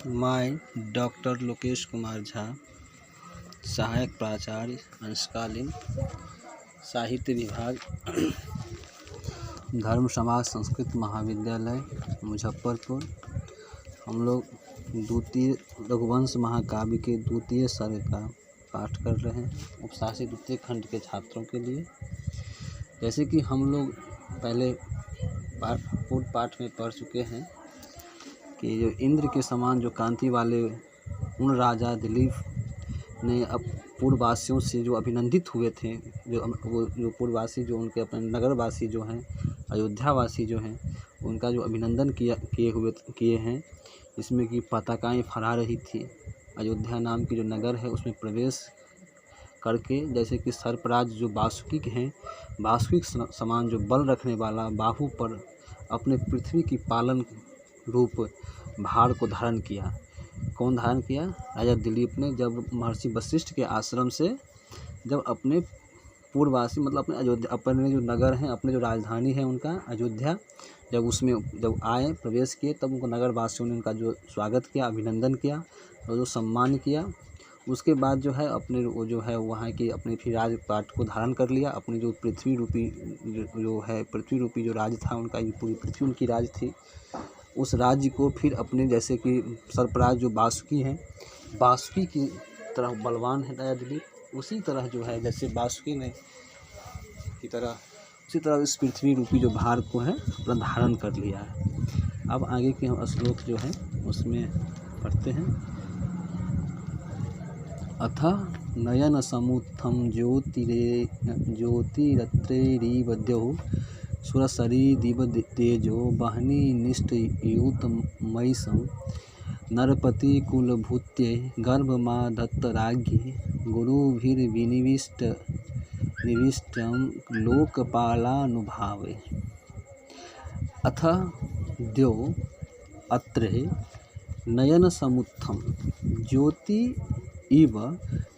मैं डॉक्टर लोकेश कुमार झा, सहायक प्राचार्य अंशकालीन साहित्य विभाग, धर्म समाज संस्कृत महाविद्यालय मुजफ्फरपुर। हम लोग द्वितीय रघुवंश महाकाव्य के द्वितीय सर्ग का पाठ कर रहे हैं उपशासी द्वितीय खंड के छात्रों के लिए। जैसे कि हम लोग पहले पूर्व पाठ में पढ़ चुके हैं कि जो इंद्र के समान जो कांति वाले उन राजा दिलीप ने अब पूर्ववासियों से जो अभिनंदित हुए थे, जो पूर्ववासी जो उनके अपने नगरवासी जो हैं, अयोध्यावासी जो हैं, उनका जो अभिनंदन किए हैं, जिसमें कि पताकाएं फहरा रही थी। अयोध्या नाम की जो नगर है उसमें प्रवेश करके, जैसे कि सर्पराज जो वासुकी हैं, वासुकी समान जो बल रखने वाला बाहु पर अपने पृथ्वी की पालन रूप भार को धारण किया। कौन धारण किया? राजा दिलीप ने, जब महर्षि वशिष्ठ के आश्रम से जब अपने पूर्ववासी मतलब अपने अयोध्या, अपने जो नगर हैं, अपने जो राजधानी है उनका अयोध्या, जब उसमें जब आए प्रवेश किए, तब उनको नगर वासियों ने उनका जो स्वागत किया, अभिनंदन किया और जो सम्मान किया। उसके बाद जो है अपने वो जो है वहाँ की अपने फिर राजपाट को धारण कर लिया। अपनी जो पृथ्वी रूपी जो है पृथ्वी रूपी जो राज था उनका, ये पूरी पृथ्वी उनकी राज थी। उस राज्य को फिर अपने, जैसे कि सर्पराज जो वासुकी हैं, वासुकी की तरह बलवान है राजा दिलीप, उसी तरह जो है जैसे वासुकी ने की तरह उसी तरह इस पृथ्वी रूपी जो भार को है अपना धारण कर लिया है। अब आगे के हम श्लोक जो है उसमें पढ़ते हैं। अथ नयन समुत्थम ज्योतिरत्रैरीवद्यौ सुरसरीदिव तेजो वह्नि निष्ठयूतमयिषं नरपतिकुलभूत्यै गर्भमाधत्तराज्ञे गुरुभिर्विनिविष्टं लोकपालानुभावे। अथ द्यौ अत्रे नयनसमुत्थं ज्योति इव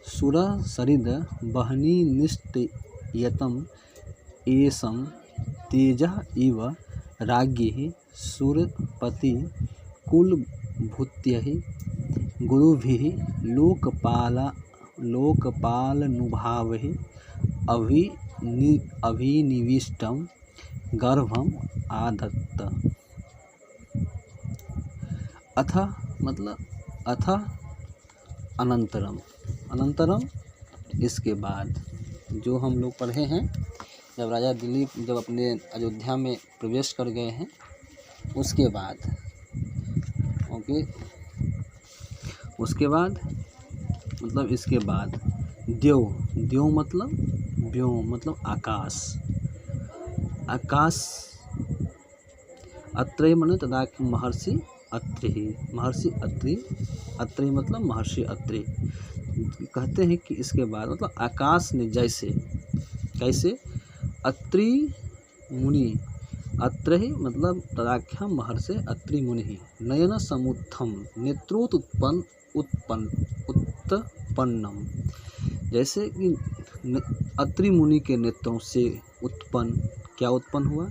सुरसरिद वह्नि निष्ठयतं येषं तेजः इव राज्ञैः सुरपति कुलभूत्यैः गुरुभिः लोकपालनुभावैः अभिनिविष्टं गर्भम आधत्त। अथ मतलब अथ अनंतरम, अनंतरम इसके बाद जो हम लोग पढ़े हैं, जब राजा दिलीप जब अपने अयोध्या में प्रवेश कर गए हैं उसके बाद, ओके, उसके बाद मतलब इसके बाद द्यो मतलब व्योम मतलब आकाश, आकाश अत्रेय मने तदा महर्षि अत्रि, महर्षि अत्रि, अत्रि मतलब महर्षि अत्रि कहते हैं कि इसके बाद मतलब आकाश ने जैसे, कैसे? अत्रि मुनि, अत्र ही मतलब तदाख्यम महर्षि अत्रि मुनि नयन समुत्थम उत्पन्नम, जैसे कि अत्रि मुनि के नेत्रों से उत्पन्न, क्या उत्पन्न हुआ?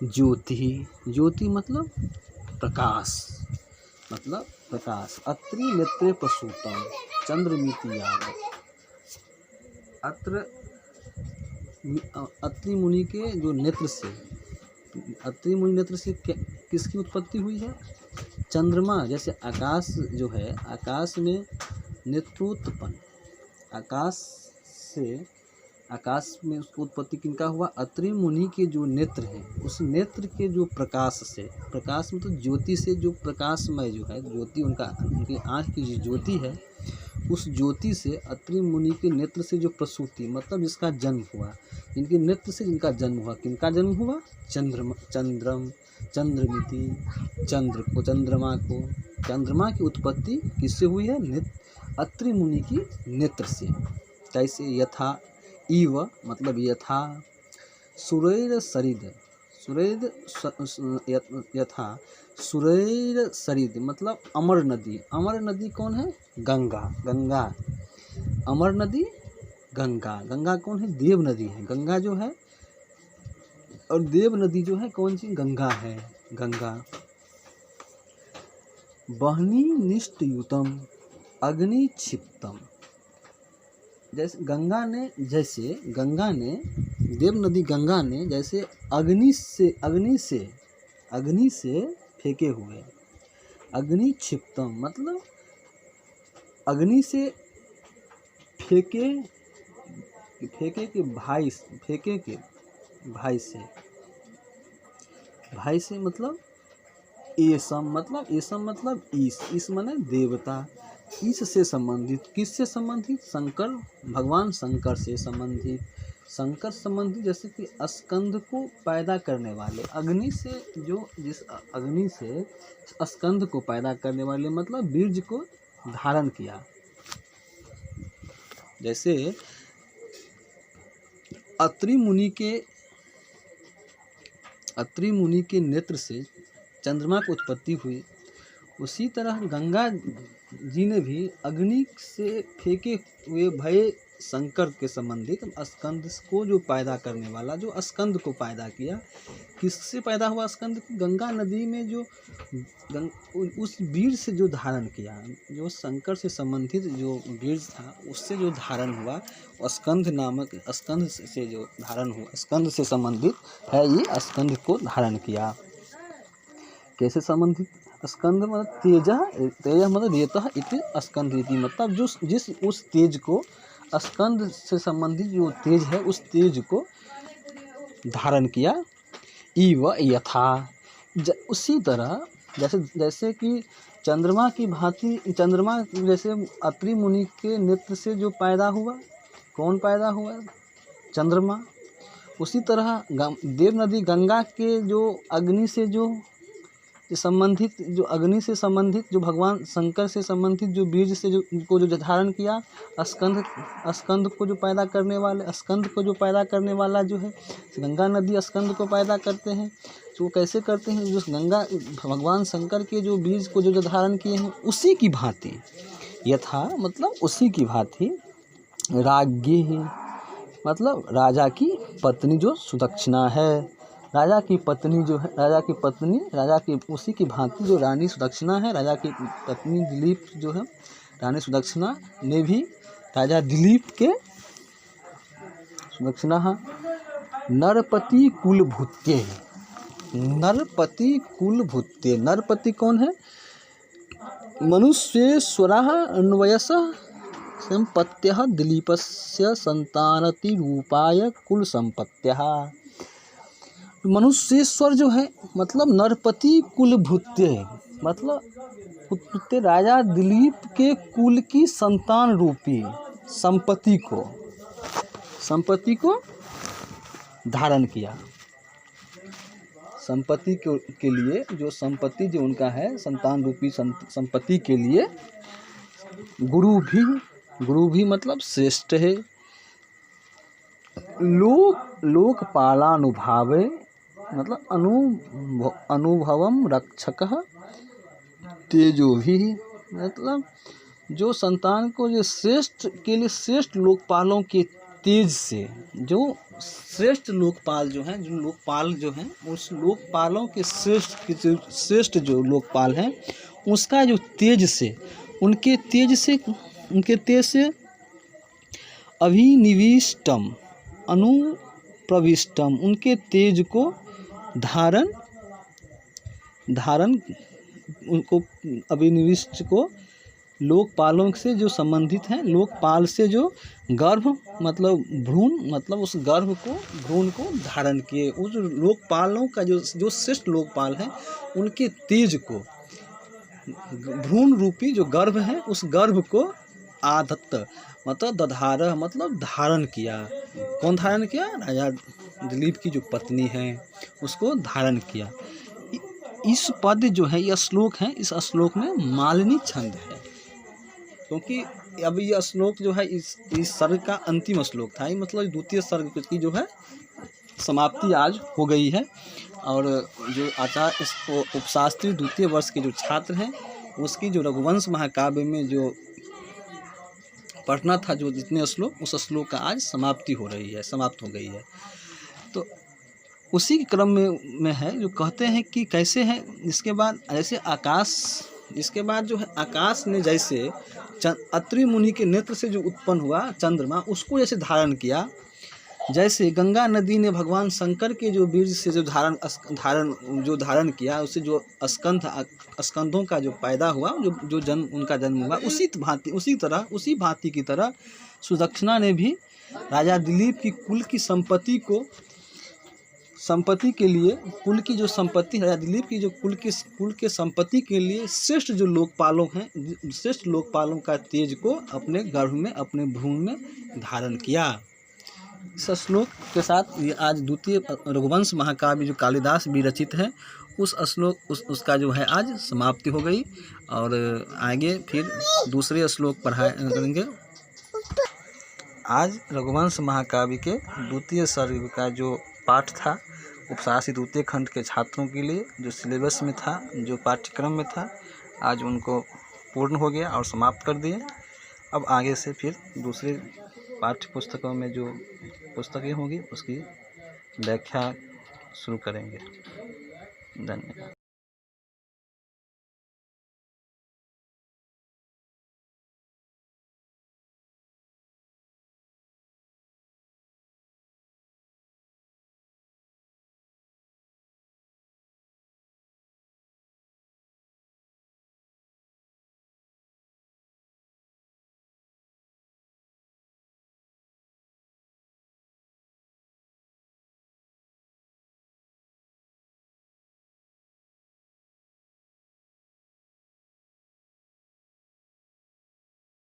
ज्योति, ज्योति मतलब प्रकाश, मतलब प्रकाश। अत्रि नेत्रे प्रसूतम चंद्रमिति यावत्। अत्रि मुनि के जो नेत्र से, अत्रि मुनि नेत्र से किसकी उत्पत्ति हुई है? चंद्रमा, जैसे आकाश जो है, आकाश में नेत्रोत्पन्न, आकाश से, आकाश में उसकी उत्पत्ति किनका हुआ? अत्रि मुनि के जो नेत्र हैं, उस नेत्र के जो प्रकाश से, प्रकाश मतलब ज्योति से, जो प्रकाशमय जो है ज्योति, उनकी आँख की जो ज्योति है, उस ज्योति से अत्रि मुनि के नेत्र से जो प्रसूति मतलब जिसका जन्म हुआ, इनके नेत्र से जिनका जन्म हुआ, किनका जन्म हुआ? चंद्रमिति, चंद्र को, चंद्रमा को, चंद्रमा की उत्पत्ति किससे हुई है? अत्रि मुनि की नेत्र से। कैसे? यथा इव मतलब यथा, सूरैर सरिद, सूरैर यथा सूरैर सरिद मतलब अमर नदी, अमर नदी कौन है? गंगा, गंगा अमर नदी गंगा, गंगा कौन है? देव नदी है गंगा जो है, और देव नदी जो है कौन सी? गंगा है, गंगा। बहनी निष्ठयुतम अग्नि क्षिप्तम। जैसे गंगा ने देव नदी गंगा ने जैसे अग्नि से फेंके हुए, अग्नि क्षिप्तम मतलब अग्नि से फेंके के भाई से मतलब एसम मतलब ईस माने देवता, ईस से संबंधित, किससे संबंधित, शंकर, भगवान शंकर से संबंधित, शंकर संबंधित जैसे कि स्कंद को पैदा करने वाले, अग्नि से जो जिस अग्नि से स्कंद को पैदा करने वाले मतलब बीज को धारण किया। जैसे अत्रि मुनि के नेत्र से चंद्रमा की उत्पत्ति हुई, उसी तरह गंगा जी ने भी अग्नि से फेंके हुए भय शंकर के संबंधित स्कंद को जो पैदा करने वाला, जो स्कंद को पैदा किया, किससे पैदा हुआ स्कंद, गंगा नदी में जो उस बीज से जो धारण किया, जो शंकर से संबंधित जो बीज था उससे जो धारण हुआ, स्कंद नामक स्कंद से जो धारण हुआ, स्कंद से संबंधित है, ये स्कंद को धारण किया। कैसे संबंधित, स्कंद मतलब तेज मतलब रेतः इति स्कंद इति मतलब जिस उस तेज को, स्कंद से संबंधित जो तेज है उस तेज को धारण किया। इव यथा उसी तरह जैसे कि चंद्रमा की भांति, चंद्रमा जैसे अत्रि मुनि के नेत्र से जो पैदा हुआ, कौन पैदा हुआ, चंद्रमा। उसी तरह देव नदी गंगा के जो अग्नि से जो संबंधित, जो अग्नि से संबंधित, जो भगवान शंकर से संबंधित जो बीज से जो धारण किया, स्कंद को जो पैदा करने वाले, स्कंद को जो पैदा करने वाला जो है, गंगा नदी स्कंद को पैदा करते हैं। तो कैसे करते हैं, जो गंगा भगवान शंकर के जो बीज को जो धारण किए हैं, उसी की भांति, यथा मतलब उसी की भांति, राज्ञी मतलब राजा की पत्नी जो सुदक्षिणा है, राजा की पत्नी जो है, राजा की उसी की भांति जो रानी सुदक्षिणा है, राजा की पत्नी दिलीप जो है, रानी सुदक्षिणा ने भी राजा दिलीप के सुदक्षिणा नरपति कुलभूत्ये, नरपति कौन है, मनुष्येश्वरः अन्वयसः संपत्त्यः दिलीपस्य संतानतिरूपाय कुल संपत्त्यः। मनुष्येश्वर जो है मतलब नरपति कुलभूत्ये मतलब राजा दिलीप के कुल की संतान रूपी संपत्ति को धारण किया। संपत्ति के लिए जो संपत्ति जो उनका है, संतान रूपी संपत्ति के लिए गुरु भी मतलब श्रेष्ठ है। लोकपालानुभावे मतलब अनुभवम रक्षकः तेजो भी मतलब जो संतान को जो श्रेष्ठ के लिए श्रेष्ठ लोकपालों के तेज से, जो श्रेष्ठ लोकपाल जो हैं, जो लोकपाल जो हैं, उस लोकपालों के श्रेष्ठ जो लोकपाल हैं, उसका जो तेज से, उनके तेज से अभिनिविष्टम अनुप्रविष्टम उनके तेज को धारण उनको अभिनिविष्ट को लोकपालों से जो संबंधित हैं, लोकपाल से जो गर्भ मतलब भ्रूण मतलब उस गर्भ को भ्रूण को धारण किए, उस लोकपालों का जो श्रेष्ठ लोकपाल हैं उनके तेज को, भ्रूण रूपी जो गर्भ है उस गर्भ को आदत्त मतलब दधार मतलब धारण किया। कौन धारण किया, राजा दिलीप की जो पत्नी है उसको धारण किया। इस पद जो है, यह श्लोक है, इस श्लोक में मालिनी छंद है, क्योंकि अब यह श्लोक जो है इस सर्ग का अंतिम श्लोक था, मतलब द्वितीय सर्ग की जो है समाप्ति आज हो गई है। और जो आचार्य इस उपशास्त्री द्वितीय वर्ष के जो छात्र हैं उसकी जो रघुवंश महाकाव्य में जो पढ़ना था, जो जितने श्लोक, उस श्लोक का आज समाप्ति हो रही है, समाप्त हो गई है। तो उसी के क्रम में है जो कहते हैं कि कैसे है। इसके बाद ऐसे आकाश इसके बाद जो है आकाश ने जैसे अत्रि मुनि के नेत्र से जो उत्पन्न हुआ चंद्रमा, उसको जैसे धारण किया, जैसे गंगा नदी ने भगवान शंकर के जो बीज से जो धारण किया, उससे जो स्कंधों का जो पैदा हुआ, जो जन्म उनका जन्म हुआ, उसी भांति की तरह सुदक्षिणा ने भी राजा दिलीप की कुल की संपत्ति के लिए, कुल की जो संपत्ति राजा दिलीप की जो कुल के संपत्ति के लिए श्रेष्ठ जो लोकपालों हैं, श्रेष्ठ लोकपालों का तेज को अपने गर्भ में, अपने भ्रूण में धारण किया। इस श्लोक के साथ ये आज द्वितीय रघुवंश महाकाव्य जो कालिदास भी रचित है, उस श्लोक उसका जो है आज समाप्ति हो गई। और आगे फिर दूसरे श्लोक पढ़ाए करेंगे। आज रघुवंश महाकाव्य के द्वितीय सर्ग का जो पाठ था, उपशासी द्वितीय खंड के छात्रों के लिए जो सिलेबस में था, जो पाठ्यक्रम में था, आज उनको पूर्ण हो गया और समाप्त कर दिए। अब आगे से फिर दूसरे पाठ्य पुस्तकों में जो पुस्तकें होंगी उसकी व्याख्या शुरू करेंगे। धन्यवाद।